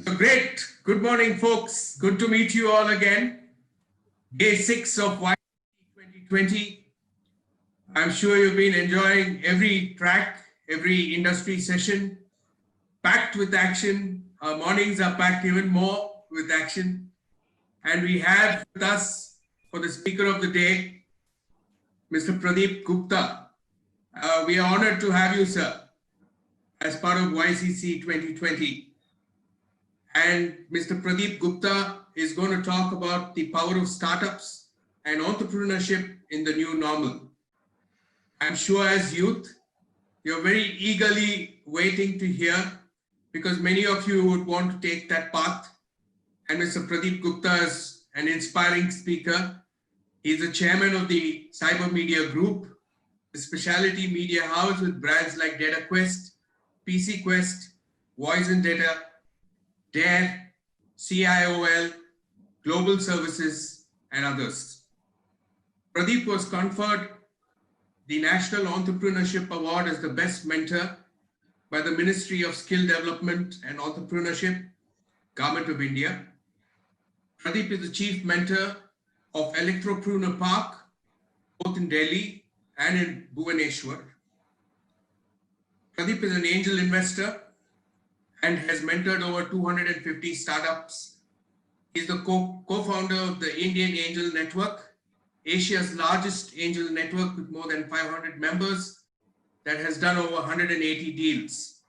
So great. Good morning, folks. Good to meet you all again. Day 6 of YCC 2020. I'm sure you've been enjoying every track, every industry session, packed with action. Our mornings are packed even more with action. And we have with us for the speaker of the day, Mr. Pradeep Gupta. We are honored to have you, sir, as part of YCC 2020. And Mr. Pradeep Gupta is going to talk about the power of startups and entrepreneurship in the new normal. I'm sure as youth, you're very eagerly waiting to hear because many of you would want to take that path. And Mr. Pradeep Gupta is an inspiring speaker. He's the chairman of the Cyber Media Group, a specialty media house with brands like DataQuest, PC Quest, Voice and Data, Dare, CIOL, Global Services, and others. Pradeep was conferred the National Entrepreneurship Award as the best mentor by the Ministry of Skill Development and Entrepreneurship, Government of India. Pradeep is the chief mentor of Electropreneur Park, both in Delhi and in Bhubaneswar. Pradeep is an angel investor and has mentored over 250 startups. He's the co-founder of the Indian Angel Network, Asia's largest angel network with more than 500 members that has done over 180 deals.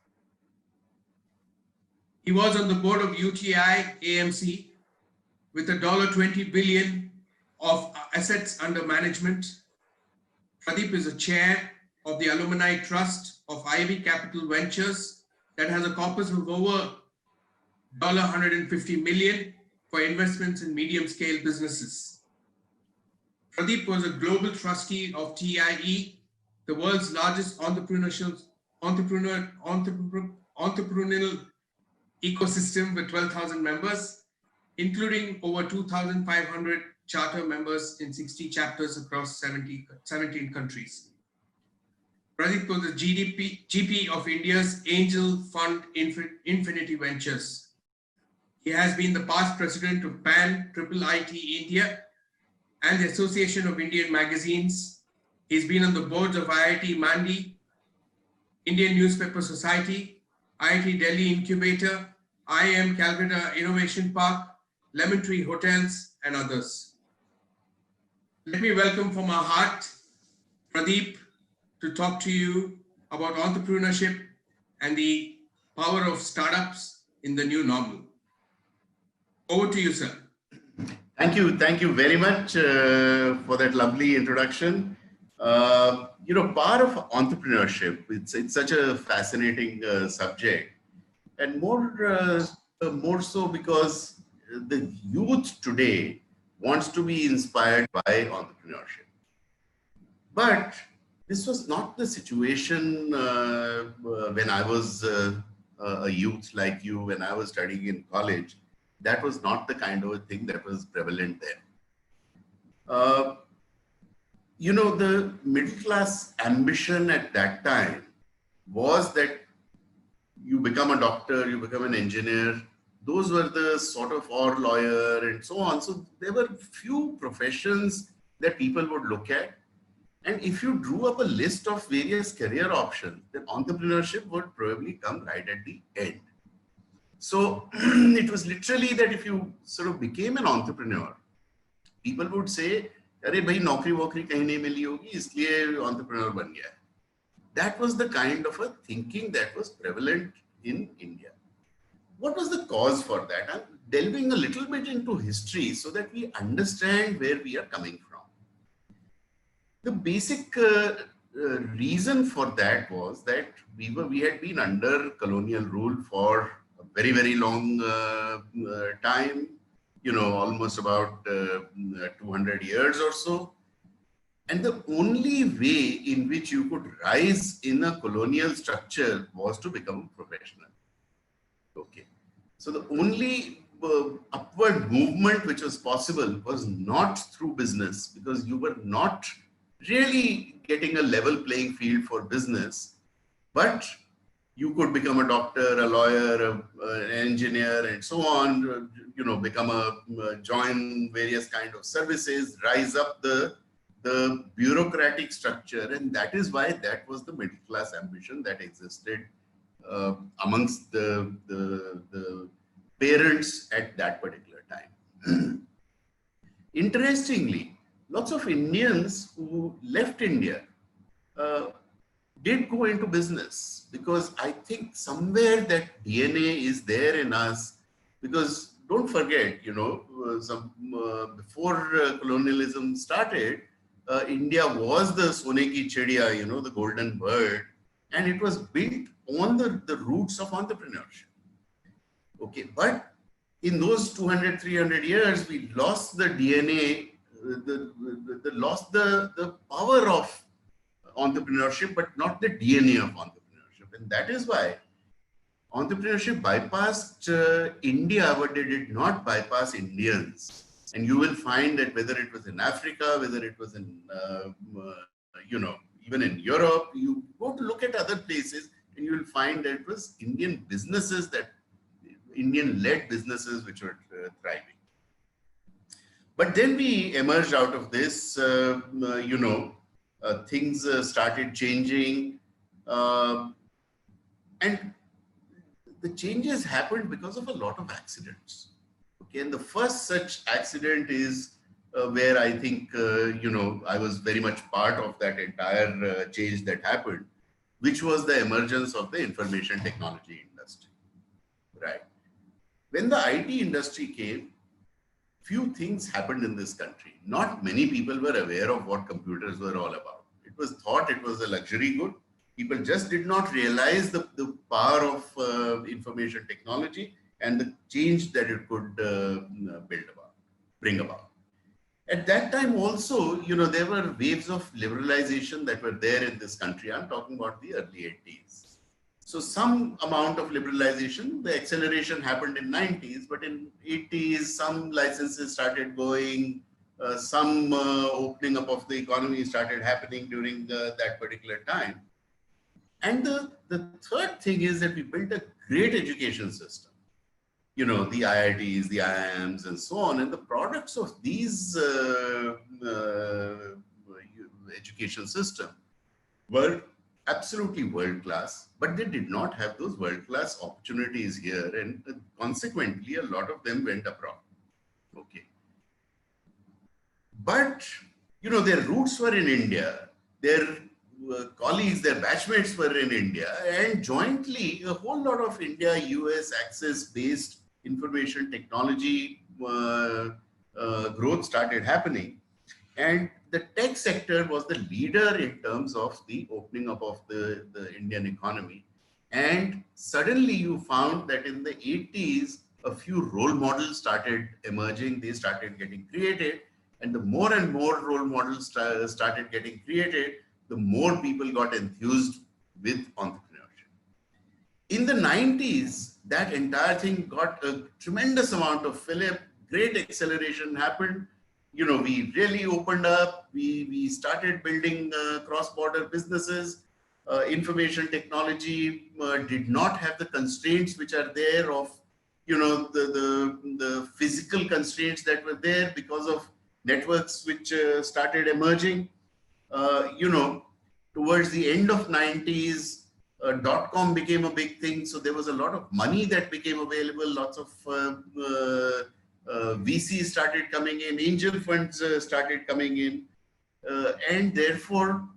He was on the board of UTI AMC with $20 billion of assets under management. Pradeep is a chair of the Alumni Trust of Ivy Capital Ventures that has a corpus of over $150 million for investments in medium-scale businesses. Pradeep was a global trustee of TIE, the world's largest entrepreneurial ecosystem with 12,000 members, including over 2,500 charter members in 60 chapters across 17 countries. Pradeep was the GP of India's angel fund Infinity Ventures. He has been the past president of PAN IIIT India and the Association of Indian Magazines. He's been on the boards of IIT Mandi, Indian Newspaper Society, IIT Delhi Incubator, IIM Calcutta Innovation Park, Lemon Tree Hotels, and others. Let me welcome from our heart, Pradeep, to talk to you about entrepreneurship and the power of startups in the new normal. Over to you, sir. Thank you very much for that lovely introduction. Part of entrepreneurship, it's such a fascinating subject, and more so because the youth today wants to be inspired by entrepreneurship. But this was not the situation when I was a youth like you, when I was studying in college. That was not the kind of a thing that was prevalent then. The middle class ambition at that time was that you become a doctor, you become an engineer. Those were the sort of, or lawyer and so on. So there were few professions that people would look at. And if you drew up a list of various career options, then entrepreneurship would probably come right at the end. So it was literally that if you sort of became an entrepreneur, people would say, "Arey bhai, naukri wokri kahin nahi mili hogi, isliye entrepreneur ban gaya." That was the kind of a thinking that was prevalent in India. What was the cause for that? I'm delving a little bit into history so that we understand where we are coming from. The basic reason for that was that we had been under colonial rule for a very, very long time, almost about 200 years or so. And the only way in which you could rise in a colonial structure was to become a professional. Okay. So the only upward movement which was possible was not through business, because you were not really getting a level playing field for business, but You could become a doctor, a lawyer, an engineer, and so on. Become join various kind of services, rise up the bureaucratic structure, and that is why that was the middle class ambition that existed amongst the parents at that particular time. Interestingly, lots of Indians who left India uh, did go into business, because I think somewhere that DNA is there in us. Because don't forget, before colonialism started, India was the Sone ki Chidiya, the golden bird, and it was built on the roots of entrepreneurship. Okay, but in those 200, 300 years, we lost the DNA, lost the power of entrepreneurship, but not the DNA of entrepreneurship. And that is why entrepreneurship bypassed India, but they did not bypass Indians. And you will find that whether it was in Africa, whether it was in, even in Europe, you go to look at other places and you will find that it was Indian businesses, Indian-led businesses which were thriving. But then we emerged out of this, things started changing, and the changes happened because of a lot of accidents. Okay, and the first such accident is where I think, I was very much part of that entire change that happened, which was the emergence of the information technology industry, right? When the IT industry came, few things happened in this country. Not many people were aware of what computers were all about. It was thought it was a luxury good. People just did not realize the power of information technology and the change that it could bring about. At that time also, there were waves of liberalization that were there in this country. I'm talking about the early 80s. So some amount of liberalization, the acceleration happened in 90s, but in 80s, some licenses started going, some opening up of the economy started happening during that particular time. And the third thing is that we built a great education system. The IITs, the IIMs, and so on. And the products of these education system were absolutely world-class, but they did not have those world-class opportunities here. And consequently, a lot of them went abroad. Okay. But, their roots were in India. Their colleagues, their batchmates were in India, and jointly a whole lot of India-US access-based information technology growth started happening. And the tech sector was the leader in terms of the opening up of the Indian economy. And suddenly you found that in the 80s, a few role models started emerging, they started getting created. And the more and more role models started getting created, the more people got enthused with entrepreneurship. In the 90s, that entire thing got a tremendous amount of fillip, great acceleration happened. We really opened up, we started building cross-border businesses. Information technology did not have the constraints which are there of, the physical constraints that were there because of networks which started emerging. Towards the end of 90s, .com became a big thing. So there was a lot of money that became available. Lots of VCs started coming in, angel funds started coming in. And therefore,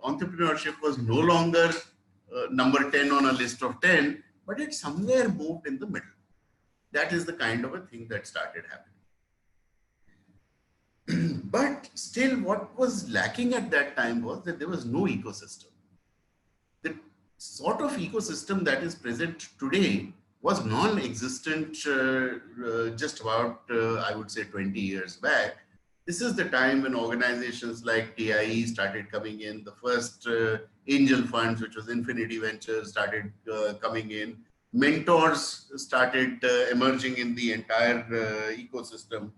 entrepreneurship was no longer number 10 on a list of 10, but it somewhere moved in the middle. That is the kind of a thing that started happening. But still, what was lacking at that time was that there was no ecosystem. The sort of ecosystem that is present today was non-existent just about, I would say, 20 years back. This is the time when organizations like TIE started coming in. The first angel funds, which was Infinity Ventures, started coming in. Mentors started emerging in the entire ecosystem.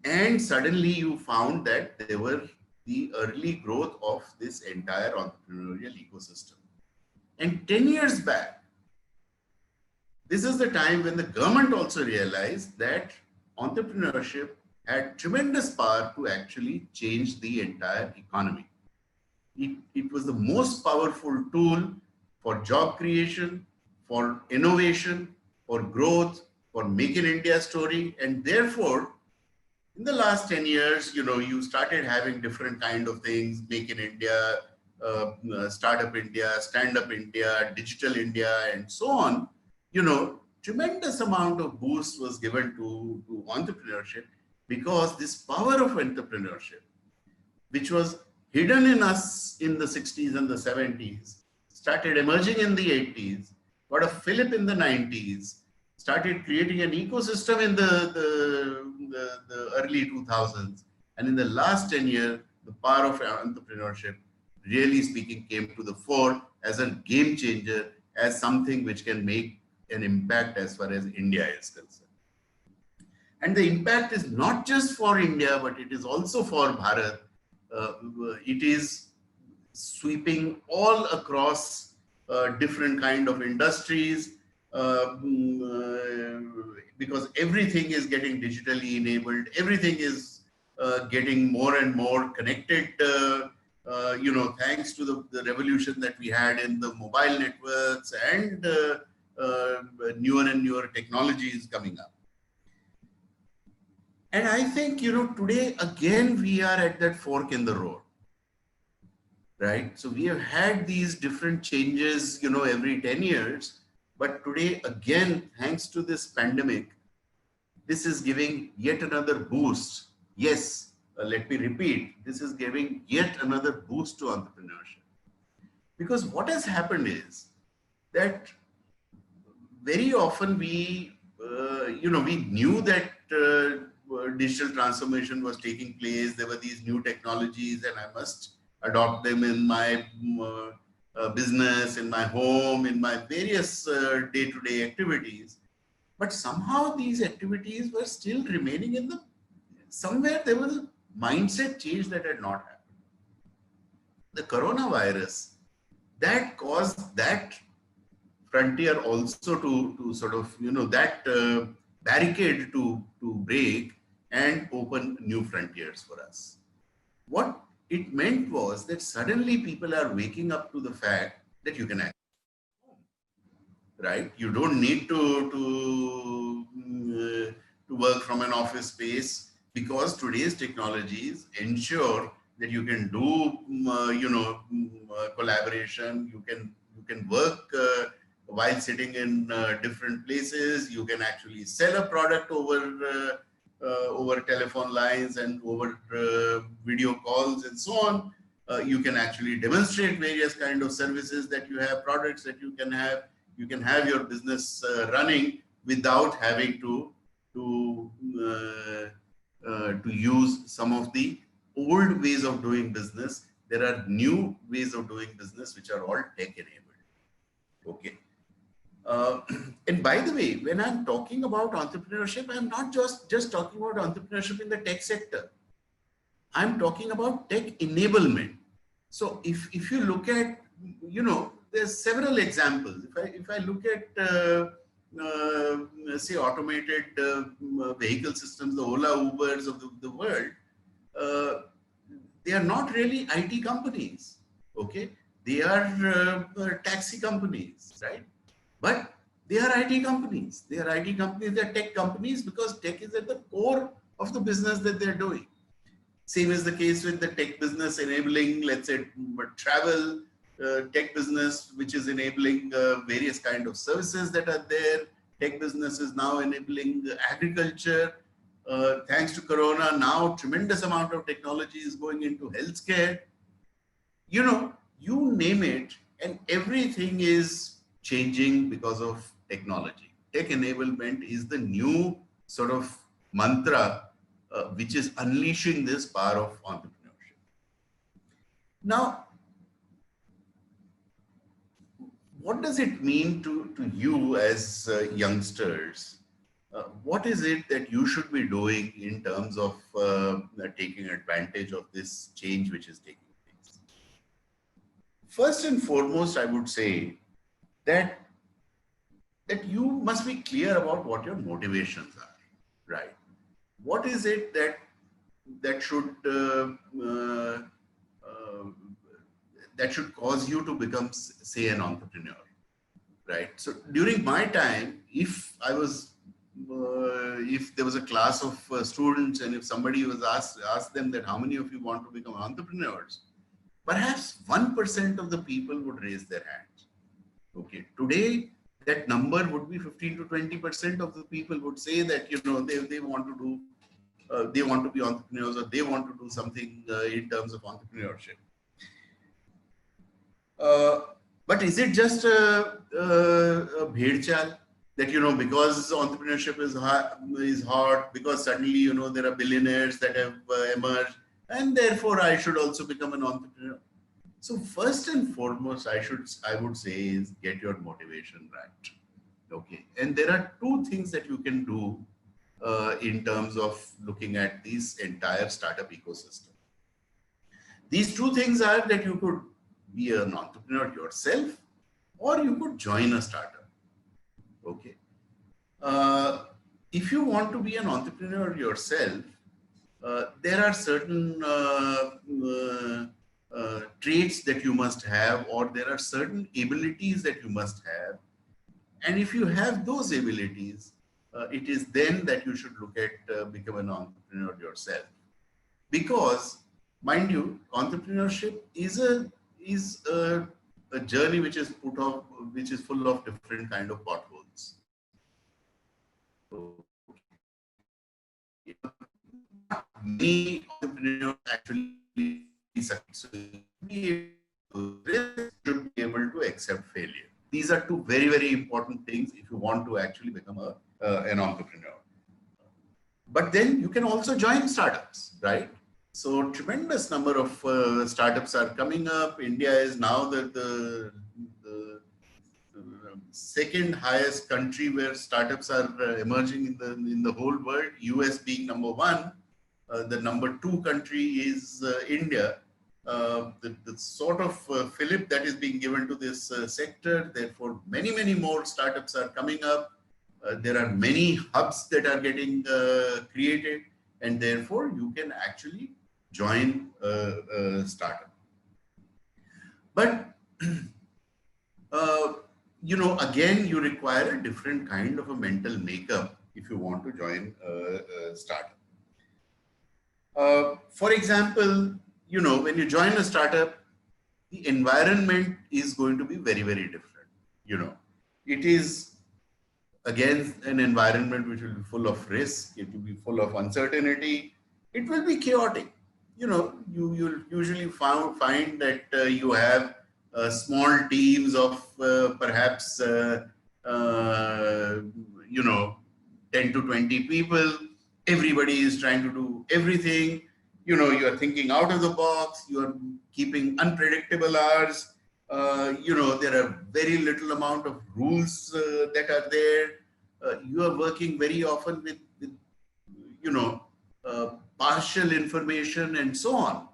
And suddenly you found that there were the early growth of this entire entrepreneurial ecosystem. And 10 years back, this is the time when the government also realized that entrepreneurship had tremendous power to actually change the entire economy. It was the most powerful tool for job creation, for innovation, for growth, for Make in India story. And therefore, in the last 10 years, you started having different kind of things, Make in India, Startup India, Stand Up India, Digital India, and so on. Tremendous amount of boost was given to entrepreneurship, because this power of entrepreneurship, which was hidden in us in the 60s and the 70s, started emerging in the 80s, got a fillip in the 90s, started creating an ecosystem in the early 2000s. And in the last 10 years, the power of entrepreneurship, really speaking, came to the fore as a game changer, as something which can make an impact as far as India is concerned. And the impact is not just for India, but it is also for Bharat. It is sweeping all across different kind of industries, because everything is getting digitally enabled. Everything is getting more and more connected, thanks to the revolution that we had in the mobile networks and newer and newer technologies coming up. And I think, today, again, we are at that fork in the road, right? So we have had these different changes, every 10 years. But today, again, thanks to this pandemic, this is giving yet another boost. Yes, let me repeat, this is giving yet another boost to entrepreneurship. Because what has happened is that very often we knew that digital transformation was taking place. There were these new technologies, and I must adopt them in my business, in my home, in my various day-to-day activities. But somehow these activities were still remaining in somewhere there was a mindset change that had not happened. The coronavirus, that caused that frontier also to sort of, that barricade to break and open new frontiers for us. What it meant was that suddenly people are waking up to the fact that you can act, right? You don't need to work from an office space, because today's technologies ensure that you can do, collaboration. You can work while sitting in different places. You can actually sell a product over telephone lines and over video calls and so on. You can actually demonstrate various kind of services that you have, products that you can have. You can have your business running without having to use some of the old ways of doing business. There are new ways of doing business which are all tech enabled. Okay. And by the way, when I'm talking about entrepreneurship, I'm not just talking about entrepreneurship in the tech sector. I'm talking about tech enablement. So if you look at, there's several examples. If I look at, say, automated vehicle systems, the Ola, Ubers of the world, they are not really IT companies, okay? They are taxi companies, right? But they are IT companies. They are IT companies, they are tech companies, because tech is at the core of the business that they're doing. Same is the case with the tech business enabling, let's say, travel, tech business, which is enabling various kind of services that are there. Tech business is now enabling agriculture. Thanks to Corona, now tremendous amount of technology is going into healthcare. You name it, and everything is changing because of technology. Tech enablement is the new sort of mantra which is unleashing this power of entrepreneurship. Now, what does it mean to you as youngsters? What is it that you should be doing in terms of taking advantage of this change which is taking place? First and foremost, I would say that you must be clear about what your motivations are, right? What is it that should that should cause you to become, say, an entrepreneur, right? So during my time, if there was a class of students, and if somebody was asked them that how many of you want to become entrepreneurs, perhaps 1% of the people would raise their hands. Okay, today that number would be 15 to 20% of the people would say that, you know, they want to do, they want to be entrepreneurs, or they want to do something in terms of entrepreneurship. But is it just a bhed chal that, you know, because entrepreneurship is hot, because suddenly, you know, there are billionaires that have emerged, and therefore I should also become an entrepreneur? So first and foremost, I would say is get your motivation right. Okay, and there are two things that you can do in terms of looking at this entire startup ecosystem. These two things are that you could be an entrepreneur yourself, or you could join a startup. Okay. If you want to be an entrepreneur yourself, there are certain traits that you must have, or there are certain abilities that you must have. And if you have those abilities, it is then that you should look at become an entrepreneur yourself. Because, mind you, entrepreneurship is a journey which is full of different kind of potholes. So, many entrepreneurs actually succeed. Should be able to accept failure. These are two very, very important things if you want to actually become an entrepreneur. But then you can also join startups, right? So tremendous number of startups are coming up. India is now the second highest country where startups are emerging in the whole world. US being number one, the number two country is India. The sort of fillip that is being given to this sector, therefore many more startups are coming up. There are many hubs that are getting created, and therefore you can actually join a startup. But you know, again, you require a different kind of a mental makeup if you want to join a startup. For example, you know, when you join a startup, the environment is going to be very, very different. You know, it is again an environment which will be full of risk. It will be full of uncertainty. It will be chaotic. You know, you'll usually find that you have small teams of perhaps you know, 10 to 20 people. Everybody is trying to do everything. You know, you are thinking out of the box. You are keeping unpredictable hours. You know, there are very little amount of rules that are there. You are working very often with you know, partial information and so on.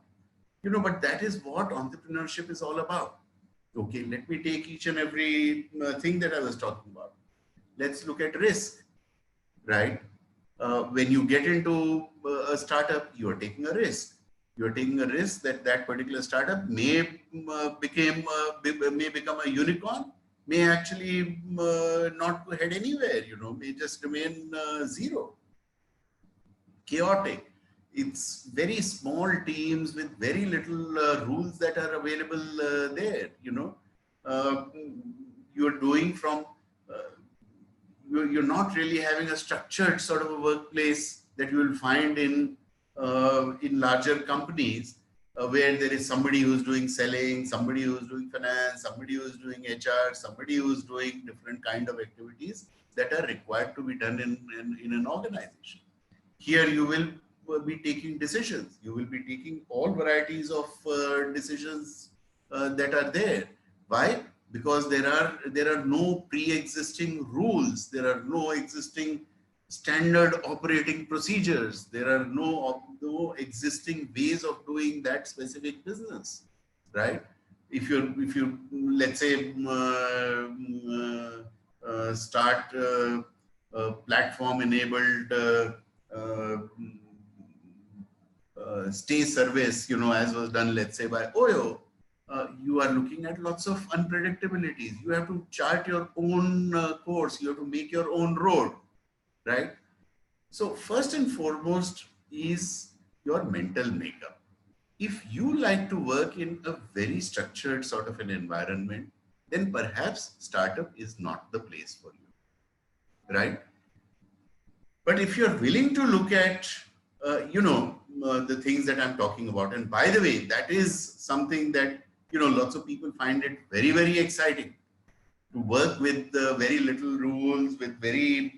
You know, but that is what entrepreneurship is all about. Okay, let me take each and every thing that I was talking about. Let's look at risk, right? When you get into a startup, you are taking a risk. You are taking a risk that that particular startup may become a unicorn, may actually not head anywhere. You know, may just remain zero. Chaotic. It's very small teams with very little rules that are available there. You know, you're doing from. You're not really having a structured sort of a workplace that you will find in larger companies where there is somebody who's doing selling, somebody who's doing finance, somebody who's doing HR, somebody who's doing different kind of activities that are required to be done in an organization. Here you will be taking decisions. You will be taking all varieties of decisions that are there. Why? Because there are no pre-existing rules. There are no existing standard operating procedures. There are no existing ways of doing that specific business, right? if you let's say start platform enabled stay service, as was done, let's say, by Oyo, you are looking at lots of unpredictabilities. You have to chart your own course. You have to make your own road, right? So first and foremost is your mental makeup. If you like to work in a very structured sort of an environment, then perhaps startup is not the place for you, right? But if you're willing to look at, the things that I'm talking about, and by the way, that is something that, lots of people find it very, very exciting to work with very little rules, with very,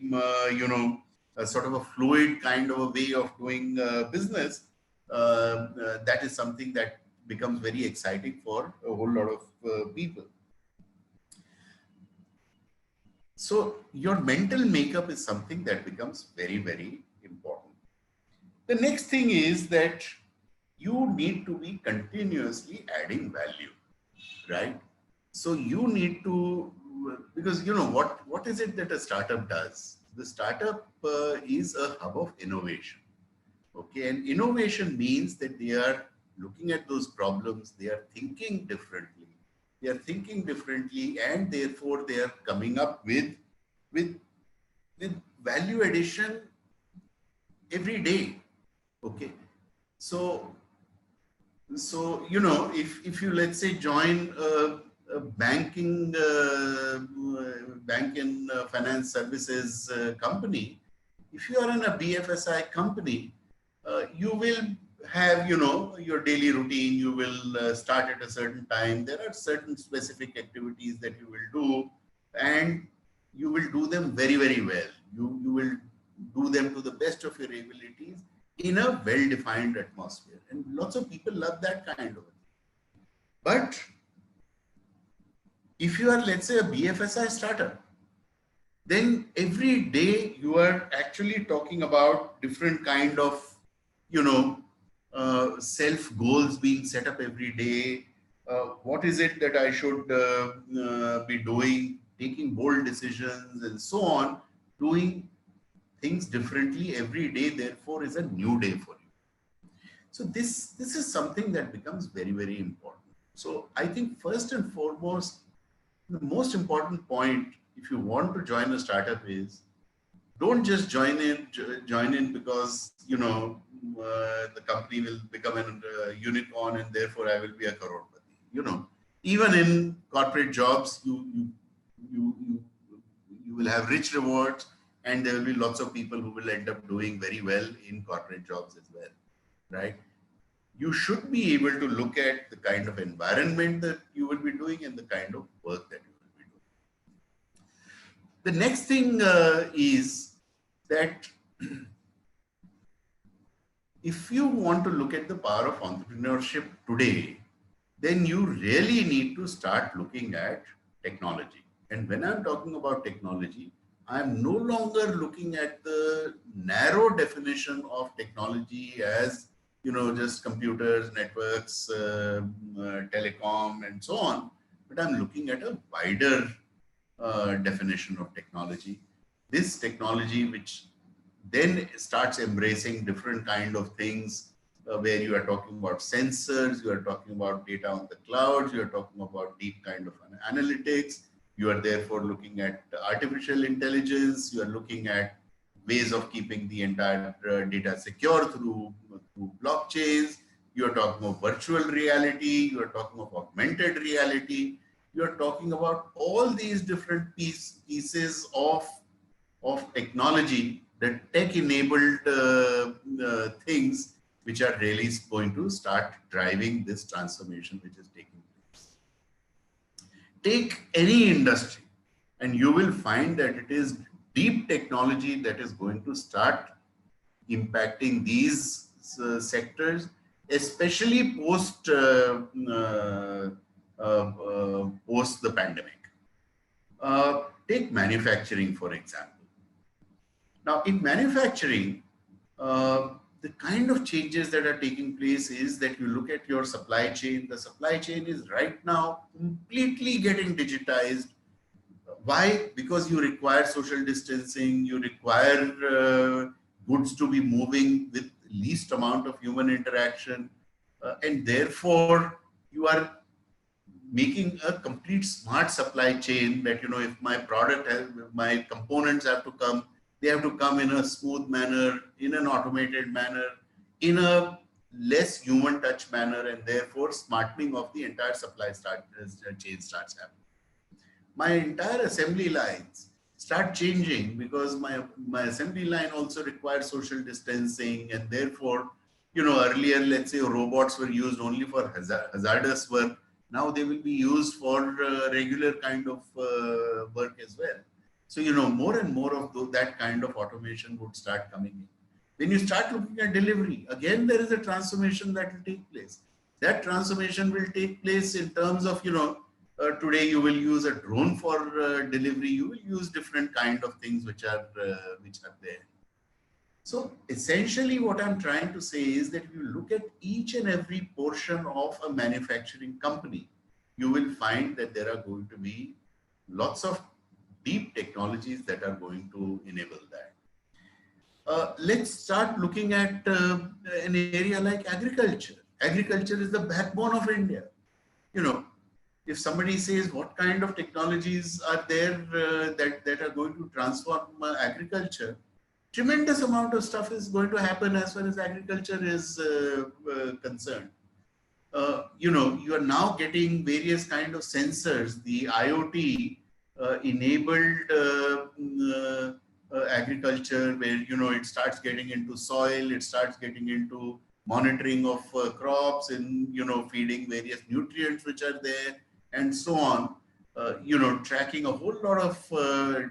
a sort of a fluid kind of a way of doing business. That is something that becomes very exciting for a whole lot of people. So your mental makeup is something that becomes very, very important. The next thing is that you need to be continuously adding value, right? So you need to, because what is it that a startup does? The startup is a hub of innovation. Okay, and innovation means that they are looking at those problems, they are thinking differently. They are thinking differently, and therefore they are coming up with value addition every day. Okay, so if you, let's say, join a banking bank and finance services company, if you are in a BFSI company, you will have your daily routine. You will start at a certain time. There are certain specific activities that you will do, and you will do them very, very well. You will do them to the best of your abilities in a well-defined atmosphere, and lots of people love that kind of thing. But if you are, let's say, a BFSI startup, then every day you are actually talking about different kind of self goals being set up every day. What is it that I should be doing, taking bold decisions and so on. Doing things differently every day, therefore, is a new day for you. So this is something that becomes very, very important. So I think first and foremost, the most important point if you want to join a startup is, don't just join in because the company will become a unicorn and therefore I will be a crorepati. Even in corporate jobs, you will have rich rewards, and there will be lots of people who will end up doing very well in corporate jobs as well, right? You should be able to look at the kind of environment that you will be doing and the kind of work that you will be doing. The next thing is that if you want to look at the power of entrepreneurship today, then you really need to start looking at technology. And when I'm talking about technology, I'm no longer looking at the narrow definition of technology as, just computers, networks, telecom, and so on. But I'm looking at a wider definition of technology. This technology, which then starts embracing different kind of things, where you are talking about sensors, you are talking about data on the clouds, you are talking about deep kind of analytics. You are therefore looking at artificial intelligence. You are looking at ways of keeping the entire data secure through blockchains. You are talking of virtual reality. You are talking of augmented reality. You are talking about all these different pieces of technology, the tech-enabled things, which are really going to start driving this transformation which is taking place. Take any industry, and you will find that it is deep technology that is going to start impacting these sectors, especially post the pandemic. Take manufacturing, for example. Now, in manufacturing, the kind of changes that are taking place is that you look at your supply chain. The supply chain is right now completely getting digitized. Why? Because you require social distancing, you require goods to be moving with least amount of human interaction, and therefore you are making a complete smart supply chain that, if my product has, my components have to come, they have to come in a smooth manner, in an automated manner, in a less human touch manner, and therefore smartening of the entire chain starts happening. My entire assembly lines start changing because my assembly line also requires social distancing, and therefore, earlier, let's say robots were used only for hazardous work. Now they will be used for regular kind of work as well. So, more and more of that kind of automation would start coming in. When you start looking at delivery, again, there is a transformation that will take place. That transformation will take place in terms of, today you will use a drone for delivery. You will use different kind of things which are there. So essentially what I'm trying to say is that if you look at each and every portion of a manufacturing company, you will find that there are going to be lots of deep technologies that are going to enable that. Let's start looking at an area like agriculture. Agriculture is the backbone of India. If somebody says what kind of technologies are there that are going to transform agriculture, tremendous amount of stuff is going to happen as far as agriculture is concerned. You are now getting various kind of sensors, the IoT enabled agriculture, where it starts getting into soil, it starts getting into monitoring of crops, and feeding various nutrients which are there, and so on. Tracking a whole lot of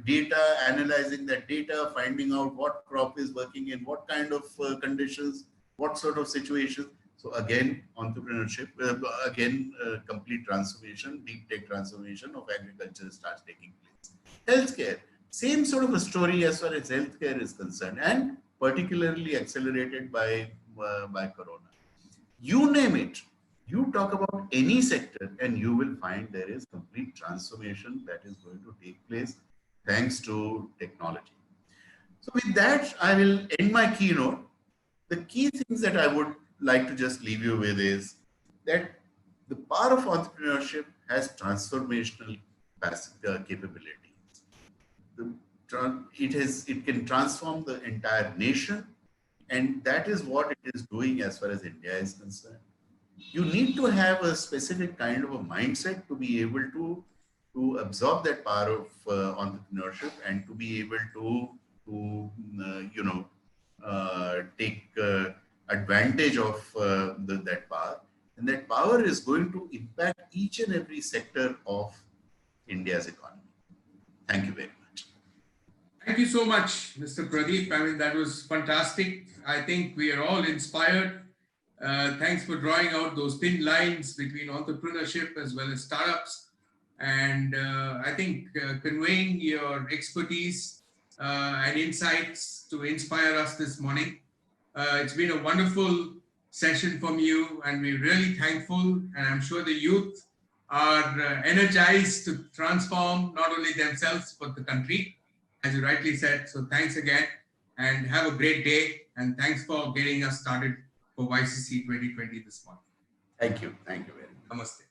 data, analyzing that data, finding out what crop is working in what kind of conditions, what sort of situation. So again, entrepreneurship, complete transformation, deep tech transformation of agriculture starts taking place. Healthcare, same sort of a story as far as healthcare is concerned, and particularly accelerated by Corona. You name it. You talk about any sector and you will find there is complete transformation that is going to take place thanks to technology. So with that, I will end my keynote. The key things that I would like to just leave you with is that the power of entrepreneurship has transformational capabilities. It can transform the entire nation, and that is what it is doing as far as India is concerned. You need to have a specific kind of a mindset to be able to absorb that power of entrepreneurship, and to be able to take advantage of that power. And that power is going to impact each and every sector of India's economy. Thank you very much. Thank you so much, Mr. Pradeep. I mean, that was fantastic. I think we are all inspired. Thanks for drawing out those thin lines between entrepreneurship as well as startups. And I think conveying your expertise and insights to inspire us this morning. It's been a wonderful session from you, and we're really thankful. And I'm sure the youth are energized to transform not only themselves, but the country, as you rightly said. So thanks again, and have a great day. And thanks for getting us started for YCC 2020 this morning. Thank you. Thank you very much. Namaste.